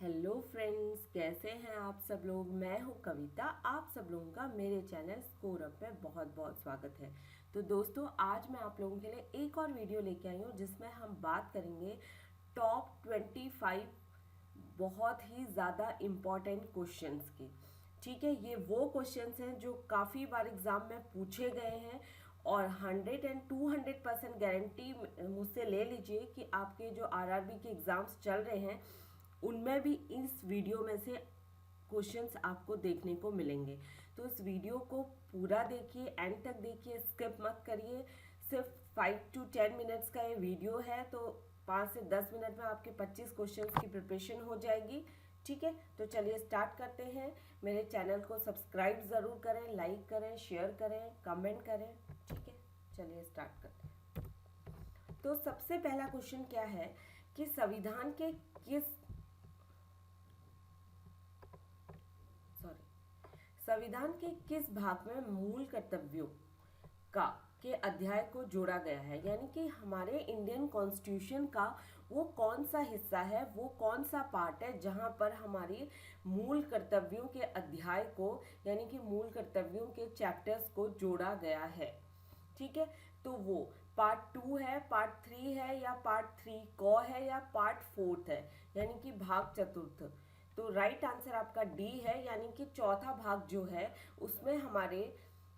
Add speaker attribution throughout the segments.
Speaker 1: Hello friends, कैसे हैं आप सब लोग। मैं हूं कविता। आप सब लोगों का मेरे चैनल स्कोर अप में बहुत बहुत स्वागत है। तो दोस्तों, आज मैं आप लोगों के लिए एक और वीडियो लेके आई हूं जिसमें हम बात करेंगे टॉप 25 बहुत ही ज़्यादा इम्पॉर्टेंट क्वेश्चंस की। ठीक है, ये वो क्वेश्चंस हैं जो काफ़ी बार एग्ज़ाम में पूछे गए हैं और 100 एंड 200% गारंटी मुझसे ले लीजिए कि आपके जो आरआरबी के एग्ज़ाम्स चल रहे हैं उनमें भी इस वीडियो में से क्वेश्चंस आपको देखने को मिलेंगे। तो इस वीडियो को पूरा देखिए, एंड तक देखिए, स्किप मत करिए। सिर्फ 5 to 10 मिनट्स का ये वीडियो है, तो 5 से 10 मिनट में आपके 25 क्वेश्चंस की प्रिपरेशन हो जाएगी। ठीक है, तो चलिए स्टार्ट करते हैं। मेरे चैनल को सब्सक्राइब ज़रूर करें, लाइक करें, शेयर करें, कमेंट करें। ठीक है, चलिए स्टार्ट करते हैं। तो सबसे पहला क्वेश्चन क्या है कि संविधान के किस संविधान के किस भाग में मूल कर्तव्यों का के अध्याय को जोड़ा गया है। यानी कि हमारे इंडियन कॉन्स्टिट्यूशन का वो कौन सा हिस्सा है, वो कौन सा पार्ट है जहां पर हमारी मूल कर्तव्यों के अध्याय को, यानी कि मूल कर्तव्यों के चैप्टर्स को जोड़ा गया है। ठीक है, तो वो पार्ट 2 है, पार्ट 3 है, या पार्ट 3 क है, या पार्ट 4 है, यानी कि भाग चतुर्थ। तो राइट आंसर आपका डी है, यानी कि चौथा भाग जो है उसमें हमारे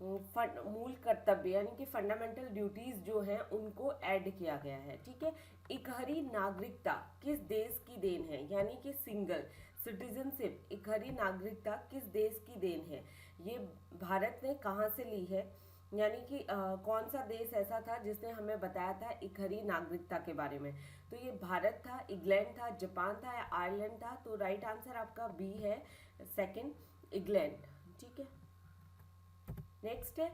Speaker 1: मूल कर्तव्य यानी कि फंडामेंटल ड्यूटीज जो हैं उनको ऐड किया गया है। ठीक है, इकहरी नागरिकता किस देश की देन है, यानी कि सिंगल सिटीजनशिप, इकहरी नागरिकता किस देश की देन है, ये भारत ने कहाँ से ली है, यानी कि कौन सा देश ऐसा था जिसने हमें बताया था इकहरी नागरिकता के बारे में। तो ये भारत था, इंग्लैंड था, जापान था, या आयरलैंड था। तो राइट आंसर आपका बी है, सेकंड, इंग्लैंड। ठीक है, नेक्स्ट है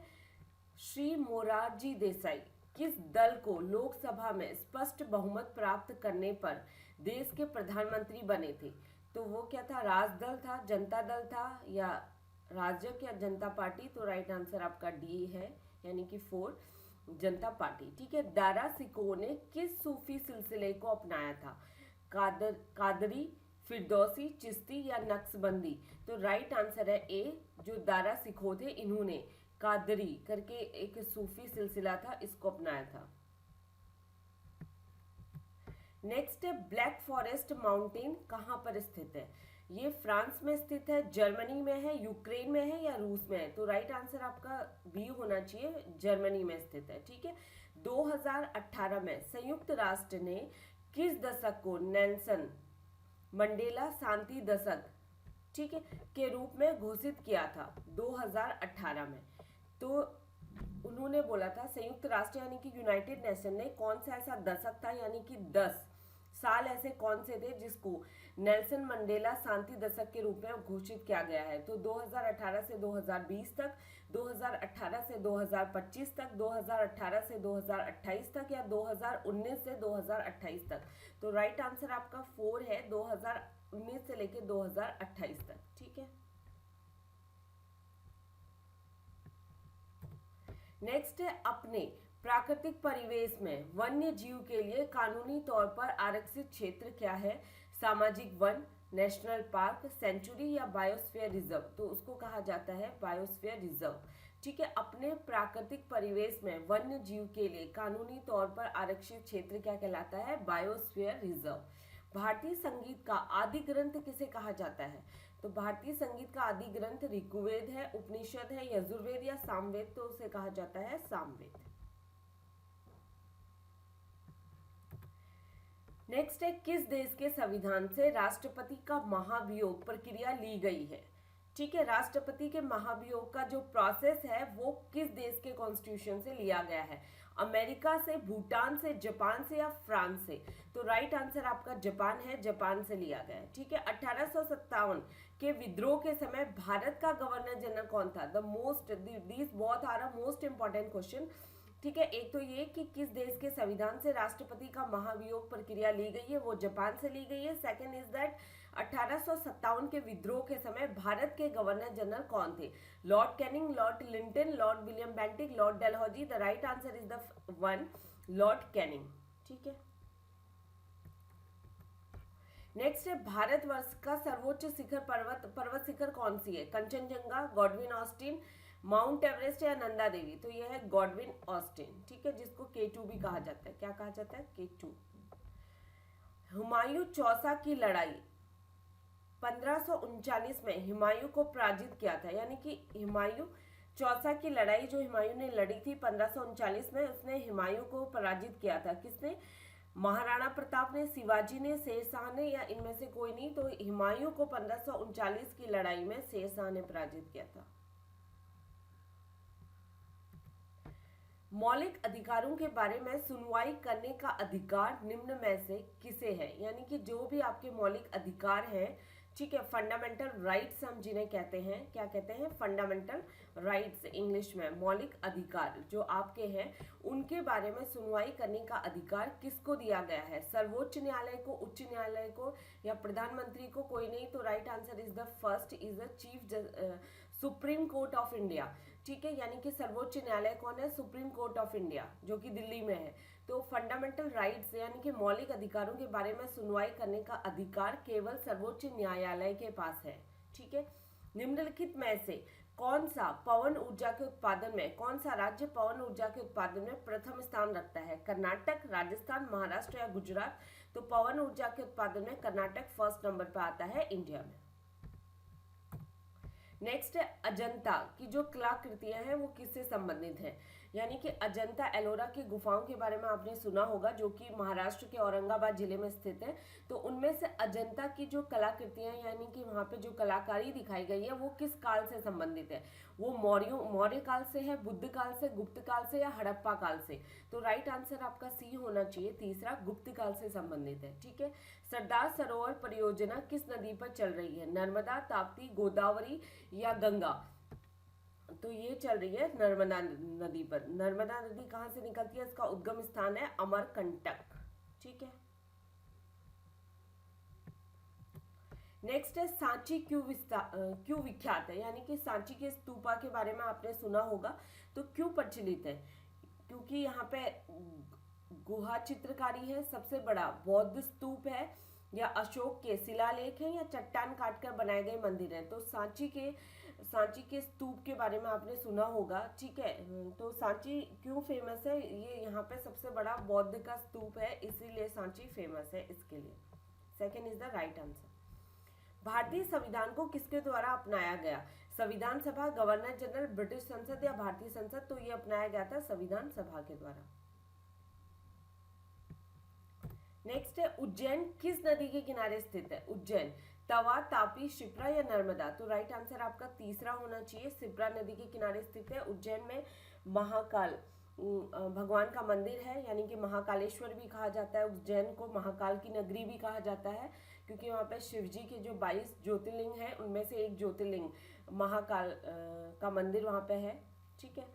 Speaker 1: श्री मोरारजी देसाई किस दल को लोकसभा में स्पष्ट बहुमत प्राप्त करने पर देश के प्रधानमंत्री बने थे। तो वो क्या था, राजदल था, जनता दल था, या राजक या जनता पार्टी। तो राइट आंसर आपका डी है, यानी कि 4, जनता पार्टी। ठीक है, दारा सिकोह ने किस सूफी सिलसिले को अपनाया था, कादरी, फिरदौसी, चिश्ती, या नक्शबंदी। तो राइट आंसर है ए, जो दारा सिकोह थे इन्होंने कादरी करके एक सूफी सिलसिला था, इसको अपनाया था। नेक्स्ट है ब्लैक फॉरेस्ट माउंटेन कहाँ पर स्थित है। ये फ्रांस में स्थित है, जर्मनी में है, यूक्रेन में है, या रूस में है। तो राइट आंसर आपका बी होना चाहिए, जर्मनी में स्थित है। ठीक है, 2018 में संयुक्त राष्ट्र ने किस दशक को नेल्सन मंडेला शांति दशक, ठीक है, के रूप में घोषित किया था 2018 में। तो उन्होंने बोला था, संयुक्त राष्ट्र यानी कि यूनाइटेड नेशन ने कौन सा ऐसा दशक था, यानी कि 10 साल ऐसे कौन से थे जिसको नेल्सन मंडेला शांति दशक के रूप में घोषित किया गया है। तो 2018 से 2020 तक, 2018 से 2025 तक, 2018 से 2028 तक, या 2019 से 2028 तक। तो राइट आंसर आपका 4 है, 2019 से लेकर 2028 तक। ठीक है, नेक्स्ट है अपने प्राकृतिक परिवेश में वन्य जीव के लिए कानूनी तौर पर आरक्षित क्षेत्र क्या है, सामाजिक वन, नेशनल पार्क, सेंचुरी, या बायोस्फीयर रिजर्व। तो उसको कहा जाता है बायोस्फीयर रिजर्व। ठीक है, अपने प्राकृतिक परिवेश में वन्य जीव के लिए कानूनी तौर पर आरक्षित क्षेत्र क्या कहलाता है, बायोस्फीयर रिजर्व। भारतीय संगीत का आदि ग्रंथ किसे कहा जाता है। तो भारतीय संगीत का आदि ग्रंथ ऋग्वेद है, उपनिषद है, यजुर्वेद, या सामवेद। तो उसे कहा जाता है सामवेद। नेक्स्ट है किस देश के संविधान से राष्ट्रपति का महाभियोग प्रक्रिया ली गई है। ठीक है, राष्ट्रपति के महाभियोग का जो प्रोसेस है वो किस देश के कॉन्स्टिट्यूशन से लिया गया है, अमेरिका से, भूटान से, जापान से, या फ्रांस से। तो राइट आंसर आपका जापान है, जापान से लिया गया है। ठीक है, 1857 के विद्रोह के समय भारत का गवर्नर जनरल कौन था। These both are a most important question. ठीक है, एक तो ये कि किस देश के संविधान से राष्ट्रपति का महाभियोग प्रक्रिया ली गई है, वो जापान से ली गई है। सेकंड इज दैट 1857 के विद्रोह के समय भारत के गवर्नर जनरल कौन थे, Lord Canning, Lord Linton, Lord William Bentinck, Lord Dalhousie. The right answer is the 1, Lord Canning. ठीक है, नेक्स्ट है भारतवर्ष का सर्वोच्च शिखर पर्वत शिखर कौन सी है? Kanchenjunga, Godwin Austen, mount Everest या नंदा देवी? तो यह है गॉडविन ऑस्टिन, ठीक है, जिसको K2 भी कहा जाता है। क्या कहा जाता है? K2। हुमायूं चौसा की लड़ाई 1539 में हुमायूं को पराजित किया था, यानी कि हुमायूं चौसा की लड़ाई जो हुमायूं ने लड़ी थी 1539 में, उसने हुमायूं को पराजित किया था। किसने? महाराणा प्रताप ने, शिवाजी ने, शेरशाह ने, या इनमें से कोई नहीं। तो हुमायूं को 1539 की लड़ाई में शेरशाह ने पराजित किया था। मौलिक अधिकारों के बारे में सुनवाई करने का अधिकार निम्न में से किसे है? यानी कि जो भी आपके मौलिक अधिकार हैं, ठीक है, फंडामेंटल राइट्स हम जिन्हें कहते हैं, क्या कहते हैं? फंडामेंटल राइट्स इंग्लिश में। मौलिक अधिकार जो आपके हैं उनके बारे में सुनवाई करने का अधिकार किसको दिया गया है? सर्वोच्च न्यायालय को, उच्च न्यायालय को, या प्रधानमंत्री को? कोई नहीं। तो right answer is the first, is the chief supreme court of India, ठीक है। यानी कि सर्वोच्च न्यायालय कौन है? सुप्रीम कोर्ट ऑफ इंडिया, जो कि दिल्ली में है। तो फंडामेंटल राइट्स यानी कि मौलिक अधिकारों के बारे में सुनवाई करने का अधिकार केवल सर्वोच्च न्यायालय के पास है, ठीक है। निम्नलिखित में से कौन सा पवन ऊर्जा के उत्पादन में, कौन सा राज्य पवन ऊर्जा के उत्पादन में प्रथम स्थान रखता है? कर्नाटक, राजस्थान, महाराष्ट्र या गुजरात? तो पवन ऊर्जा के उत्पादन में कर्नाटक फर्स्ट नंबर पर आता है इंडिया में। नेक्स्ट है अजंता की जो कलाकृतियां हैं वो किससे संबंधित हैं? यानी कि अजंता एलोरा की गुफाओं के बारे में आपने सुना होगा, जो कि महाराष्ट्र के औरंगाबाद जिले में स्थित है। तो उनमें से अजंता की जो कलाकृतियां यानी कि वहां पे जो कलाकारी दिखाई गई है वो किस काल से संबंधित है? वो मौर्य काल से है, बुद्ध काल से, गुप्त काल से, या हड़प्पा काल से? तो राइट आंसर आपका सी होना चाहिए, तीसरा, गुप्त काल से संबंधित है, ठीक है। सरदार सरोवर परियोजना किस नदी पर चल रही है? नर्मदा, ताप्ती, गोदावरी या गंगा? तो ये चल रही है नर्मदा नदी पर। नर्मदा नदी कहाँ से निकलती है? इसका उद्गम स्थान है अमरकंटक, ठीक है। नेक्स्ट है सांची क्यों विख्यात है? यानी कि सांची के स्तूपा के बारे में आपने सुना होगा। तो क्यों प्रचलित है? क्योंकि यहाँ पे गुहा चित्रकारी है, सबसे बड़ा बौद्ध स्तूप है, या अशोक के शिलालेख है, या चट्टान काटकर बनाए गए मंदिर हैं। तो सांची के स्तूप के बारे में आपने सुना होगा, ठीक है। तो सांची क्यों फेमस है? ये यहाँ पे सबसे बड़ा बौद्ध का स्तूप है, इसीलिए सांची फेमस है इसके लिए। Second is the right answer. भारतीय संविधान को किसके द्वारा अपनाया गया? संविधान सभा, गवर्नर जनरल, ब्रिटिश संसद या भारतीय संसद? तो ये अपनाया गया था संविधान सभा के द्वारा। नेक्स्ट है उज्जैन किस नदी के किनारे स्थित है? उज्जैन तवा, तापी, शिप्रा या नर्मदा? तो राइट आंसर आपका तीसरा होना चाहिए, शिप्रा नदी के किनारे स्थित है। उज्जैन में महाकाल भगवान का मंदिर है, यानी कि महाकालेश्वर भी कहा जाता है। उज्जैन को महाकाल की नगरी भी कहा जाता है, क्योंकि वहाँ पे शिव जी के जो 22 ज्योतिर्लिंग हैं उनमें से एक ज्योतिर्लिंग महाकाल का मंदिर वहाँ पे है, ठीक है।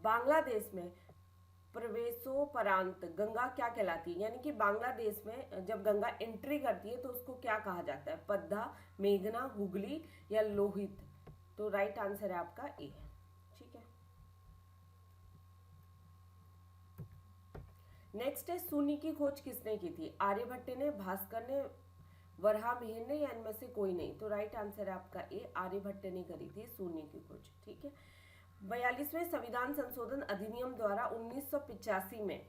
Speaker 1: बांग्लादेश में प्रवेशोपरांत गंगा क्या कहलाती है? यानी कि बांग्लादेश में जब गंगा एंट्री करती है तो उसको क्या कहा जाता है? पद्मा, मेघना, हुगली या लोहित? तो राइट आंसर है आपका ए, ठीक है। नेक्स्ट है शून्य की खोज किसने की थी? आर्यभट्ट ने, भास्कर ने, वराहमिहिर ने, या इनमें से कोई नहीं? तो राइट आंसर है आपका ए, आर्यभट्ट ने करी थी शून्य की खोज, ठीक है। 42वें संविधान संशोधन अधिनियम द्वारा 1985 में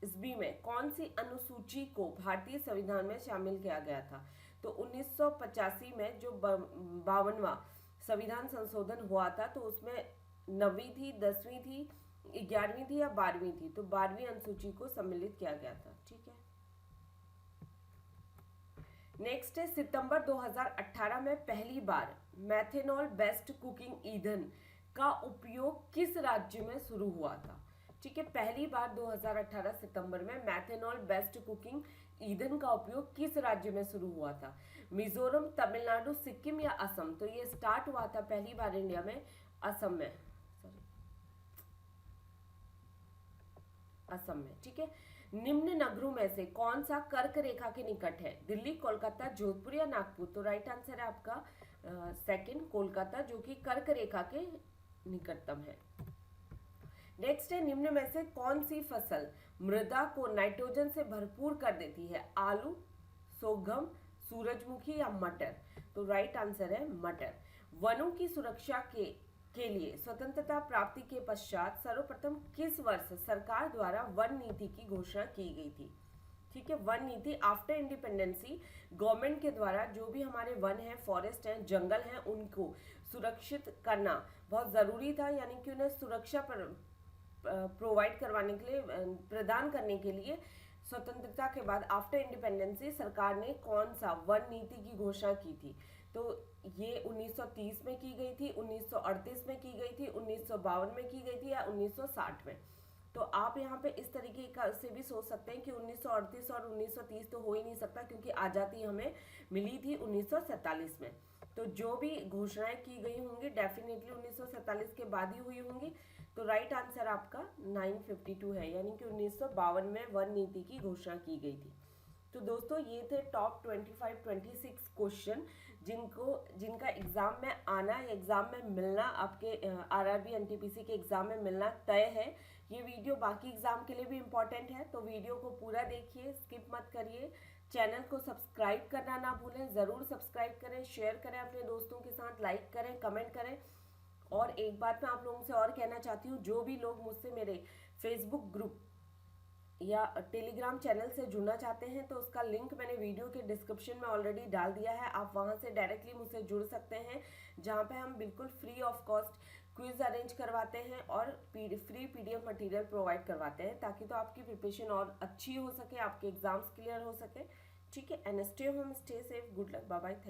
Speaker 1: ईस्वी में कौन सी अनुसूची को भारतीय संविधान में शामिल किया गया था? तो 1985 में जो 52वां संविधान संशोधन हुआ था, तो उसमें 9वीं थी, 10वीं थी, 11वीं थी या 12वीं थी? तो 12वीं अनुसूची को सम्मिलित किया गया था, ठीक है। नेक्स्ट है सितंबर 2018 में पहली बार मेथनॉल बेस्ड कुकिंग ईंधन का उपयोग किस राज्य में शुरू हुआ था? ठीक है, पहली बार 2018 सितंबर में मेथनॉल बेस्ड कुकिंग ईंधन का उपयोग किस राज्य में शुरू हुआ था? मिजोरम, तमिलनाडु, सिक्किम या असम? तो ये स्टार्ट हुआ था पहली बार इंडिया में असम में, असम में, ठीक है। निम्न नगरों में से कौन सा कर्क रेखा के निकट है? दिल्ली, कोलकाता, जोधपुर या नागपुर? तो राइट आंसर है आपका सेकंड, कोलकाता, जो कि कर्क रेखा के निकटतम है। नेक्स्ट है निम्न में से कौन सी फसल मृदा को नाइट्रोजन से भरपूर कर देती है? आलू, सोगम, सूरजमुखी या मटर? तो राइट आंसर है मटर। वनों की सुरक्षा के लिए स्वतंत्रता प्राप्ति के पश्चात सर्वप्रथम किस वर्ष सरकार द्वारा वन नीति की घोषणा की गई थी? ठीक है, वन नीति आफ्टर इंडिपेंडेंसी गवर्नमेंट के द्वारा जो भी हमारे वन है, फॉरेस्ट है, जंगल है, उनको सुरक्षित करना बहुत ज़रूरी था, यानी कि उन्हें सुरक्षा प्रोवाइड करवाने के लिए, प्रदान करने के लिए स्वतंत्रता के बाद आफ्टर इंडिपेंडेंसी सरकार ने कौन सा वन नीति की घोषणा की थी? तो ये 1930 में की गई थी, 1938 में की गई थी, 1952 में की गई थी या 1960 में? तो आप यहाँ पे इस तरीके का से भी सोच सकते हैं कि 1938 और 1930 तो हो ही नहीं सकता, क्योंकि आज़ादी हमें मिली थी 1947 में। तो जो भी घोषणाएं की गई होंगी डेफिनेटली 1947 के बाद ही हुई होंगी। तो राइट आंसर आपका 952 है, यानी कि 1952 में वन नीति की घोषणा की गई थी। तो दोस्तों ये थे टॉप 25-26 क्वेश्चन जिनका एग्जाम में आना या एग्जाम में मिलना, आपके आरआरबी एनटीपीसी के एग्जाम में मिलना तय है। ये वीडियो बाकी एग्जाम के लिए भी इम्पोर्टेंट है, तो वीडियो को पूरा देखिए, स्किप मत करिए। चैनल को सब्सक्राइब करना ना भूलें, ज़रूर सब्सक्राइब करें, शेयर करें अपने दोस्तों के साथ, लाइक करें, कमेंट करें। और एक बात मैं आप लोगों से और कहना चाहती हूँ, जो भी लोग मुझसे मेरे फेसबुक ग्रुप या टेलीग्राम चैनल से जुड़ना चाहते हैं तो उसका लिंक मैंने वीडियो के डिस्क्रिप्शन में ऑलरेडी डाल दिया है। आप वहां से डायरेक्टली मुझसे जुड़ सकते हैं, जहां पे हम बिल्कुल free of cost quiz arrange करवाते हैं और फ्री पीडीएफ मटेरियल प्रोवाइड करवाते हैं, ताकि तो आपकी प्रिपरेशन और अच्छी हो सके, आपके एग्जाम्स क्लियर हो सके। ठीक है, and stay home, stay safe, good luck, bye bye, thank you.